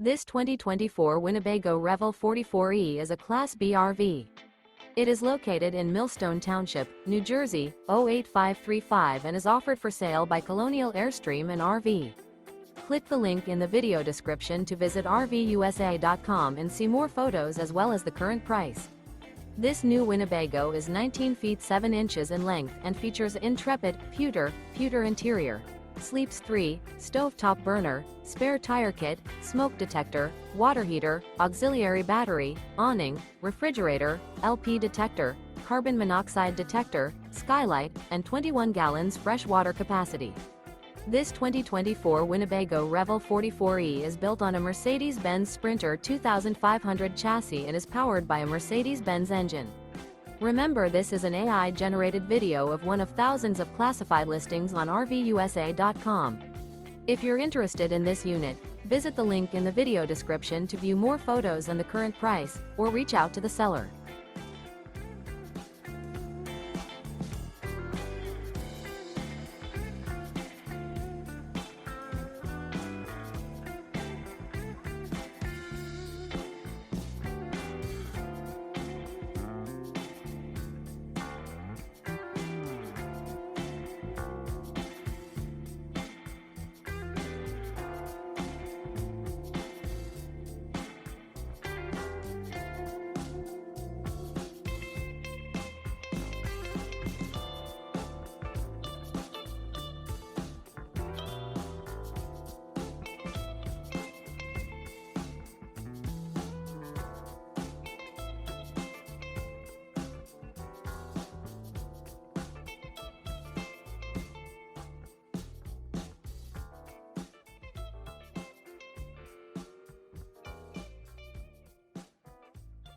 This 2024 Winnebago Revel 44E is a Class B RV. It is located in Millstone Township, New Jersey, 08535 and is offered for sale by Colonial Airstream RV. Click the link in the video description to visit RVUSA.com and see more photos as well as the current price. This new Winnebago is 19 feet 7 inches in length and features Intrepid, Pewter interior. Sleeps 3, stovetop burner, spare tire kit, smoke detector, water heater, auxiliary battery, awning, refrigerator, LP detector, carbon monoxide detector, skylight, and 21 gallons fresh water capacity. This 2024 Winnebago Revel 44E is built on a Mercedes-Benz Sprinter 2500 chassis and is powered by a Mercedes-Benz engine. Remember, this is an AI-generated video of one of thousands of classified listings on RVUSA.com. If you're interested in this unit, visit the link in the video description to view more photos and the current price, or reach out to the seller.